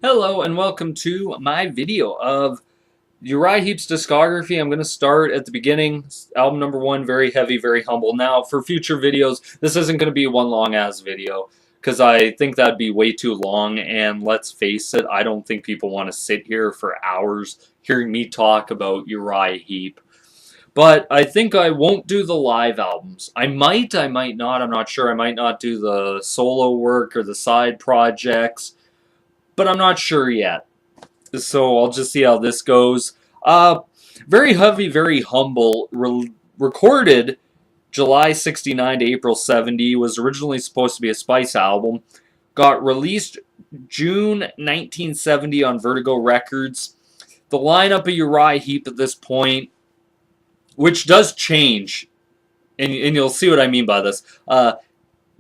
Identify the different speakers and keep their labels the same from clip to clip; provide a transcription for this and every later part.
Speaker 1: Hello and welcome to my video of Uriah Heep's discography. I'm going to start at the beginning. Album number one, Very Heavy, Very Humble. Now, for future videos, this isn't going to be one long-ass video because I think that'd be way too long, and let's face it, I don't think people want to sit here for hours hearing me talk about Uriah Heep. But I think I won't do the live albums. I might not, I'm not sure. I might not do the solo work or the side projects, but I'm not sure yet. So I'll just see how this goes. Very Heavy, Very Humble, recorded July 69 to April 70, was originally supposed to be a Spice album. Got released June 1970 on Vertigo Records. The lineup of Uriah Heep at this point, which does change, and you'll see what I mean by this.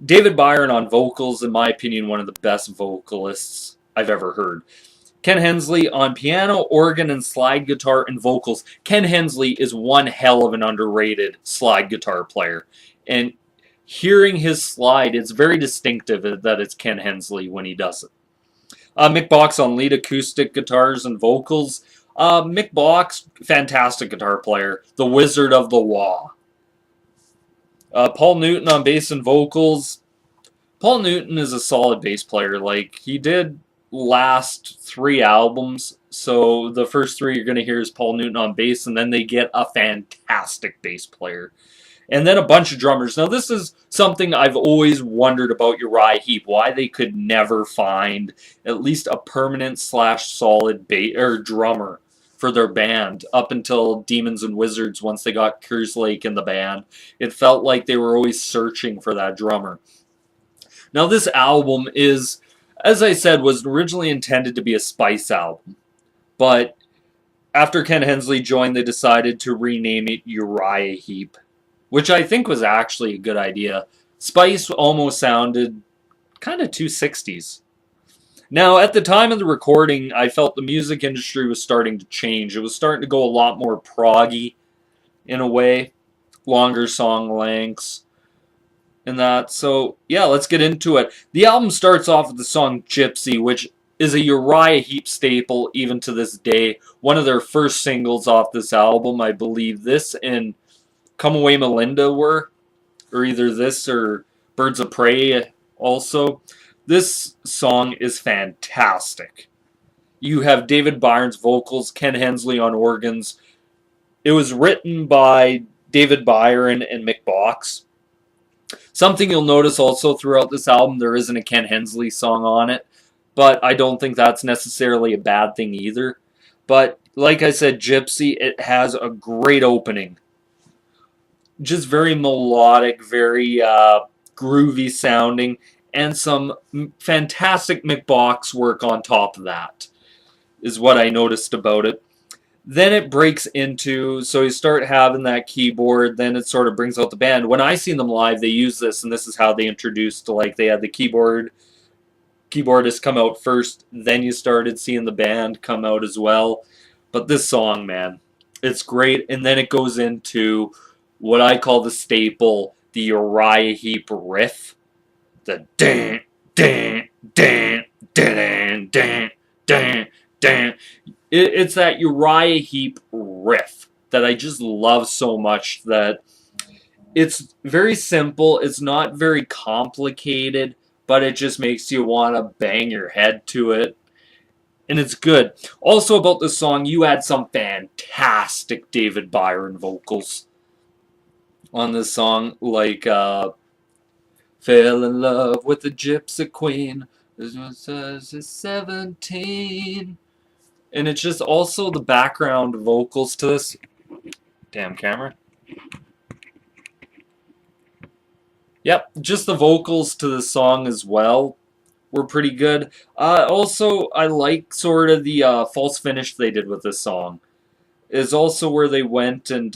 Speaker 1: David Byron on vocals, in my opinion, one of the best vocalists I've ever heard. Ken Hensley on piano, organ, and slide guitar and vocals. Ken Hensley is one hell of an underrated slide guitar player. And hearing his slide, it's very distinctive that it's Ken Hensley when he does it. Mick Box on lead acoustic guitars and vocals. Mick Box, fantastic guitar player. The Wizard of the Wah. Paul Newton on bass and vocals. Paul Newton is a solid bass player. Like, he did last 3 albums, so the first 3 you're going to hear is Paul Newton on bass, and then they get a fantastic bass player. And then a bunch of drummers. Now, this is something I've always wondered about Uriah Heep, why they could never find at least a permanent / solid drummer for their band up until Demons and Wizards once they got Kerslake in the band. It felt like they were always searching for that drummer. Now, this album is, as I said, was originally intended to be a Spice album, but after Ken Hensley joined, they decided to rename it Uriah Heep, which I think was actually a good idea. Spice almost sounded kind of too 60s. Now, at the time of the recording, I felt the music industry was starting to change. It was starting to go a lot more proggy in a way, longer song lengths and that. So, yeah, let's get into it. The album starts off with the song Gypsy, which is a Uriah Heep staple even to this day. One of their first singles off this album, I believe this and Come Away Melinda were, or either this or Birds of Prey also. This song is fantastic. You have David Byron's vocals, Ken Hensley on organs. It was written by David Byron and Mick Box. Something you'll notice also throughout this album, there isn't a Ken Hensley song on it, but I don't think that's necessarily a bad thing either. But like I said, Gypsy, it has a great opening. Just very melodic, very groovy sounding, and some fantastic Mick Box work on top of that, is what I noticed about it. Then it breaks into, so you start having that keyboard, then it sort of brings out the band. When I seen them live, they use this, and this is how they introduced, like, they had the keyboardist come out first, then you started seeing the band come out as well. But this song, man, it's great, and then it goes into what I call the staple, the Uriah Heep riff. The dan, dan, dan, dan, dan, dan, dan. It's that Uriah Heep riff that I just love so much that it's very simple. It's not very complicated, but it just makes you want to bang your head to it. And it's good. Also about this song, you had some fantastic David Byron vocals on this song. Like, fell in love with the Gypsy Queen. This was 17. And it's just also the background vocals to this. Damn camera. Yep, just the vocals to the song as well were pretty good. Also, I like sort of the false finish they did with this song. Is also where they went and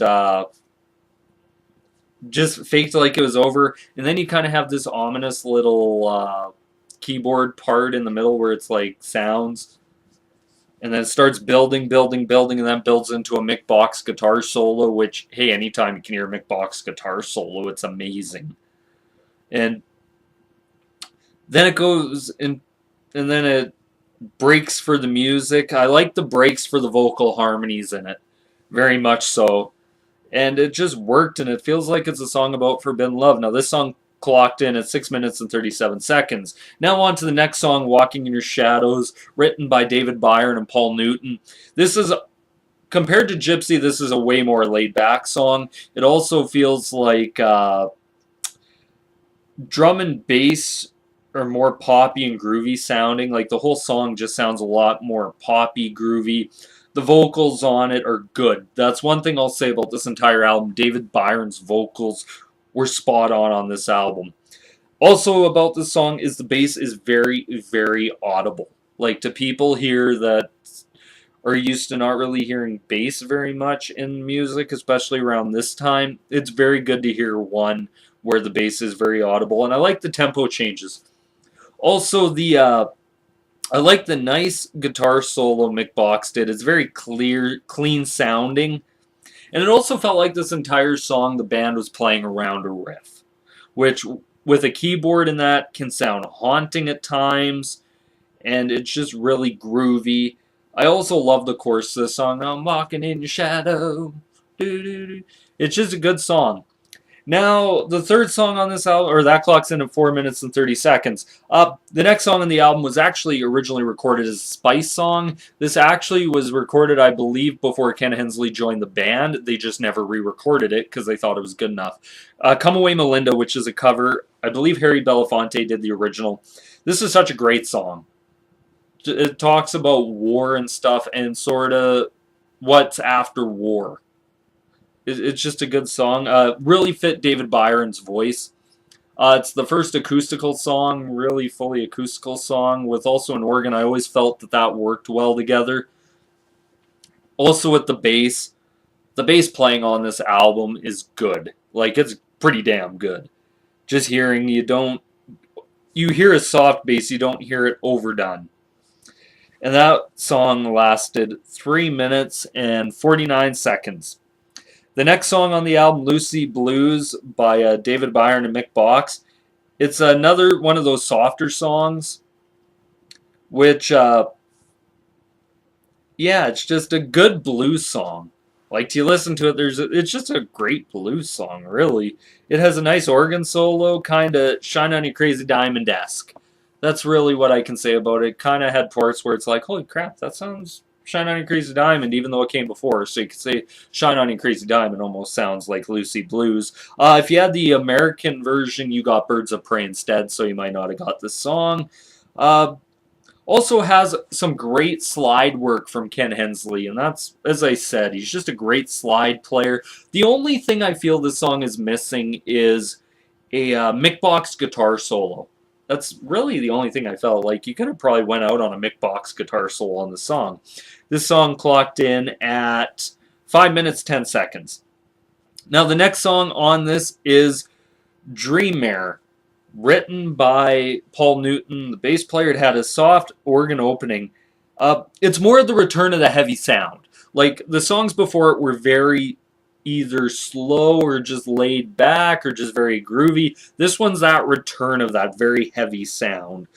Speaker 1: just faked like it was over. And then you kind of have this ominous little keyboard part in the middle where it's like sounds. And then it starts building, building, building, and then builds into a Mick Box guitar solo, which, hey, anytime you can hear a Mick Box guitar solo, it's amazing. And then it goes in, and then it breaks for the music. I like the breaks for the vocal harmonies in it, very much so. And it just worked, and it feels like it's a song about forbidden love. Now, this song clocked in at 6 minutes and 37 seconds. Now, on to the next song, Walking in Your Shadows, written by David Byron and Paul Newton. This is, compared to Gypsy, this is a way more laid back song. It also feels like drum and bass are more poppy and groovy sounding. Like the whole song just sounds a lot more poppy, groovy. The vocals on it are good. That's one thing I'll say about this entire album. David Byron's vocals were spot on this album. Also about this song is the bass is very, very audible. Like to people here that are used to not really hearing bass very much in music, especially around this time, it's very good to hear one where the bass is very audible, and I like the tempo changes. Also, I like the nice guitar solo Mick Box did. It's very clear, clean sounding, and it also felt like this entire song the band was playing around a riff, which with a keyboard in that can sound haunting at times, and it's just really groovy. I also love the chorus of the song. I'm walking in your shadow. Doo-doo-doo. It's just a good song. Now, the third song on this album, or that clocks in at 4 minutes and 30 seconds. The next song on the album was actually originally recorded as a Spice song. This actually was recorded, I believe, before Ken Hensley joined the band. They just never re-recorded it because they thought it was good enough. Come Away Melinda, which is a cover. I believe Harry Belafonte did the original. This is such a great song. It talks about war and stuff and sort of what's after war. It's just a good song. Really fit David Byron's voice. It's the first acoustical song, really fully acoustical song, with also an organ. I always felt that worked well together. Also with the bass playing on this album is good. Like, it's pretty damn good. Just hearing, you hear a soft bass, you don't hear it overdone. And that song lasted 3 minutes and 49 seconds. The next song on the album, Lucy Blues by David Byron and Mick Box, it's another one of those softer songs, which, it's just a good blues song. Like, you listen to it, it's just a great blues song, really. It has a nice organ solo, kind of Shine on You Crazy Diamond-esque. That's really what I can say about it. Kind of had parts where it's like, holy crap, that sounds Shine on You Crazy Diamond, even though it came before. So you could say Shine on You Crazy Diamond almost sounds like Lucy Blues. If you had the American version, you got Birds of Prey instead, so you might not have got this song. Also has some great slide work from Ken Hensley, and that's, as I said, he's just a great slide player. The only thing I feel this song is missing is a Mick Box guitar solo. That's really the only thing I felt like. You could have probably went out on a Mick Box guitar solo on the song. This song clocked in at 5 minutes 10 seconds. Now the next song on this is Dreammare, written by Paul Newton, the bass player. It had a soft organ opening. It's more the return of the heavy sound. Like the songs before it were very either slow or just laid back or just very groovy. This one's that return of that very heavy sound.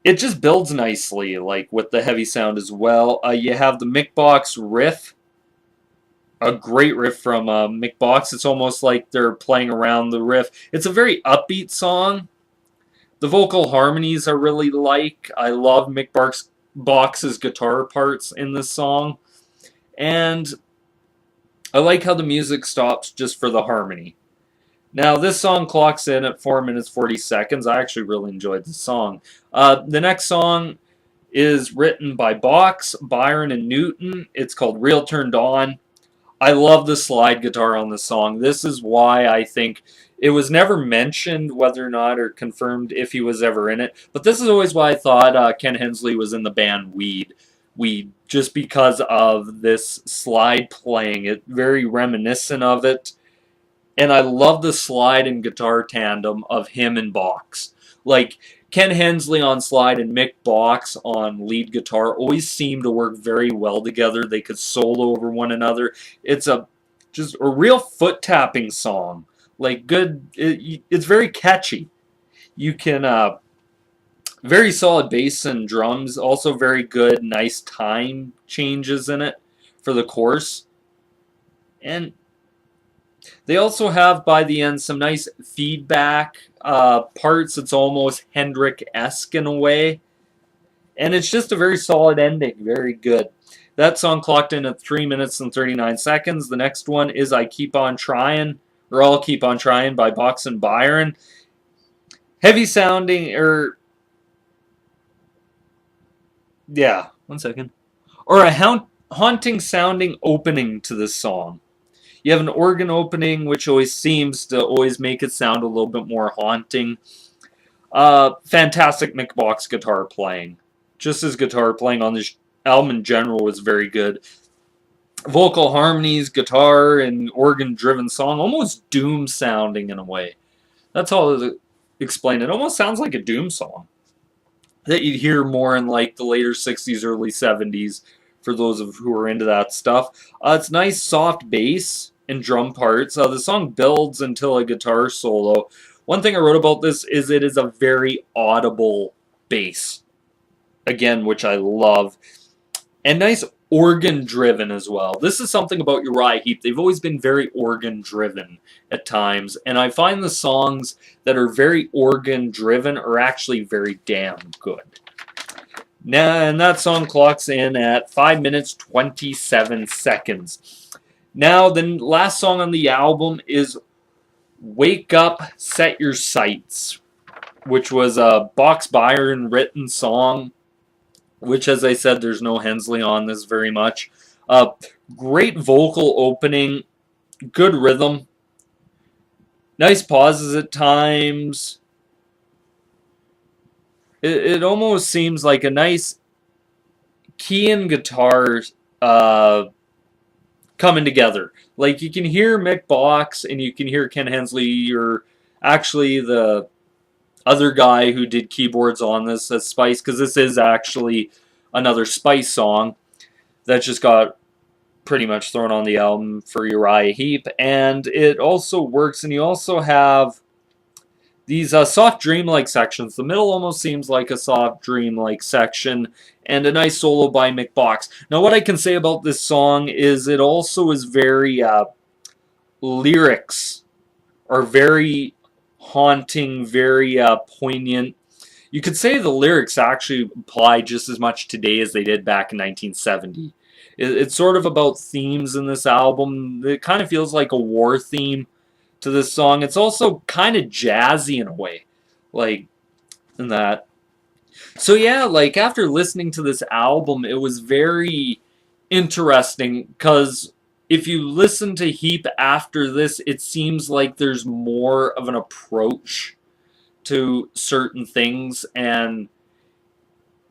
Speaker 1: It just builds nicely, like with the heavy sound as well. You have the Mick Box riff, a great riff from Mick Box. It's almost like they're playing around the riff. It's a very upbeat song. The vocal harmonies I really like. I love Mick Box's guitar parts in this song. And I like how the music stops just for the harmony. Now, this song clocks in at 4 minutes 40 seconds. I actually really enjoyed this song. The next song is written by Box, Byron, and Newton. It's called Real Turned On. I love the slide guitar on this song. This is why I think it was never mentioned whether or not or confirmed if he was ever in it. But this is always why I thought Ken Hensley was in the band Weed, just because of this slide playing. It very reminiscent of it. And I love the slide and guitar tandem of him and Box. Like, Ken Hensley on slide and Mick Box on lead guitar always seemed to work very well together. They could solo over one another. It's just a real foot tapping song. Like, good, it's very catchy. You can Very solid bass and drums. Also very good, nice time changes in it for the chorus. And they also have, by the end, some nice feedback parts. It's almost Hendrix-esque in a way. And it's just a very solid ending. Very good. That song clocked in at 3 minutes and 39 seconds. The next one is I Keep On Trying, or I'll Keep On Trying by Box and Byron. Heavy sounding, yeah, 1 second. Or a haunting sounding opening to this song. You have an organ opening, which always seems to always make it sound a little bit more haunting. Fantastic Mick Box guitar playing. Just his guitar playing on this album in general was very good. Vocal harmonies, guitar, and organ-driven song, almost doom sounding in a way. That's all to explain. It almost sounds like a doom song that you'd hear more in like the later 60s, early 70s for those of who are into that stuff. It's nice soft bass and drum parts. The song builds until a guitar solo. One thing I wrote about this is it is a very audible bass. Again, which I love. And nice organ driven as well. This is something about Uriah Heep. They've always been very organ driven at times. And I find the songs that are very organ driven are actually very damn good. Now, and that song clocks in at 5 minutes 27 seconds. Now, the last song on the album is Wake Up, Set Your Sights, which was a Box Byron written song, which, as I said, there's no Hensley on this very much. Great vocal opening, good rhythm, nice pauses at times. It almost seems like a nice key and guitar coming together. Like you can hear Mick Box and you can hear Ken Hensley, or actually the other guy who did keyboards on this as Spice, because this is actually another Spice song that just got pretty much thrown on the album for Uriah Heep. And it also works, and you also have these soft dreamlike sections. The middle almost seems like a soft dreamlike section, and a nice solo by Mick Box. Now, what I can say about this song is it also is very lyrics are very haunting, very poignant. You could say the lyrics actually apply just as much today as they did back in 1970. It's sort of about themes in this album. It kind of feels like a war theme to this song. It's also kind of jazzy in a way, like in that. So yeah, like after listening to this album, it was very interesting because if you listen to Heep after this, it seems like there's more of an approach to certain things, and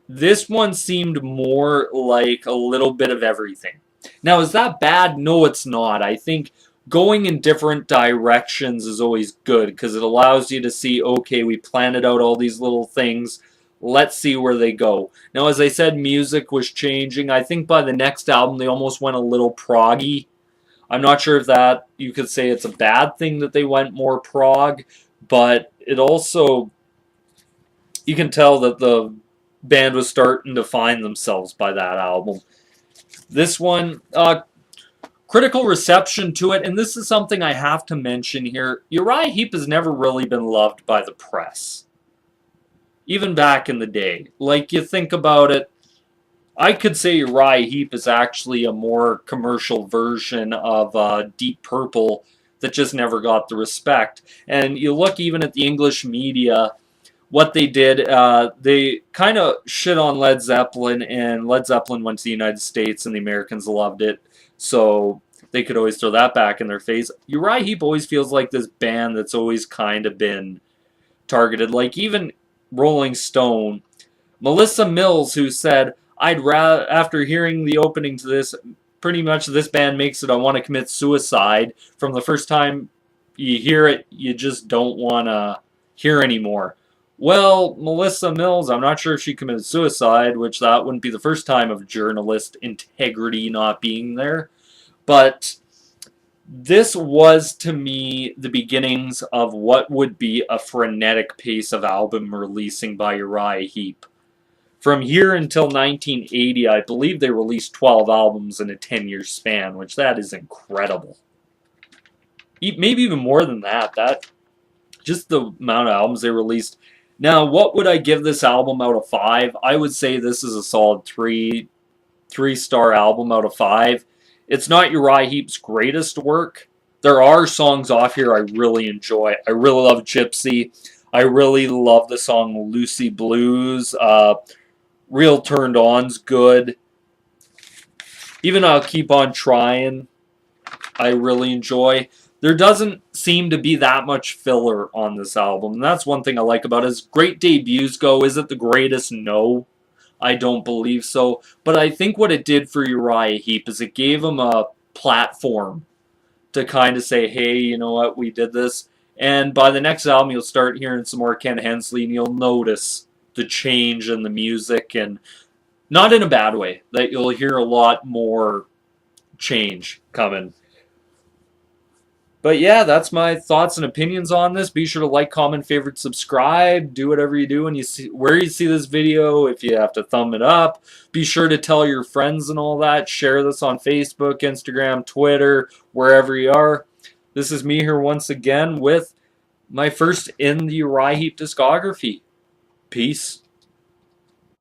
Speaker 1: this one seemed more like a little bit of everything. Now, is that bad? No, it's not. I think going in different directions is always good because it allows you to see, okay, we planted out all these little things. Let's see where they go. Now, as I said, music was changing. I think by the next album, they almost went a little proggy. I'm not sure if that you could say it's a bad thing that they went more prog, but it also, you can tell that the band was starting to find themselves by that album. This one, critical reception to it, and this is something I have to mention here. Uriah Heep has never really been loved by the press. Even back in the day. Like, you think about it, I could say Uriah Heep is actually a more commercial version of Deep Purple that just never got the respect. And you look even at the English media, what they did, they kind of shit on Led Zeppelin, and Led Zeppelin went to the United States, and the Americans loved it. So they could always throw that back in their face. Uriah Heep always feels like this band that's always kind of been targeted. Like even Rolling Stone, Melissa Mills, who said, after hearing the opening to this, pretty much this band makes it I want to commit suicide. From the first time you hear it, you just don't want to hear anymore. Well, Melissa Mills, I'm not sure if she committed suicide, which that wouldn't be the first time of journalist integrity not being there. But This was, to me, the beginnings of what would be a frenetic pace of album releasing by Uriah Heep. From here until 1980, I believe they released 12 albums in a 10-year span, which that is incredible. Maybe even more than that. Just the amount of albums they released. Now, what would I give this album out of 5? I would say this is a solid 3-star album out of 5. It's not Uriah Heep's greatest work. There are songs off here I really enjoy. I really love Gypsy. I really love the song Lucy Blues. Real Turned On's good. Even I'll Keep On Trying, I really enjoy. There doesn't seem to be that much filler on this album. And that's one thing I like about it. As great debuts go, is it the greatest? No. I don't believe so. But I think what it did for Uriah Heep is it gave him a platform to kind of say, hey, you know what, we did this. And by the next album, you'll start hearing some more Ken Hensley, and you'll notice the change in the music, and not in a bad way, that you'll hear a lot more change coming. But yeah, that's my thoughts and opinions on this. Be sure to like, comment, favorite, subscribe. Do whatever you do when you see where you see this video. If you have to thumb it up, be sure to tell your friends and all that. Share this on Facebook, Instagram, Twitter, wherever you are. This is me here once again with my first in the Uriah Heep discography. Peace.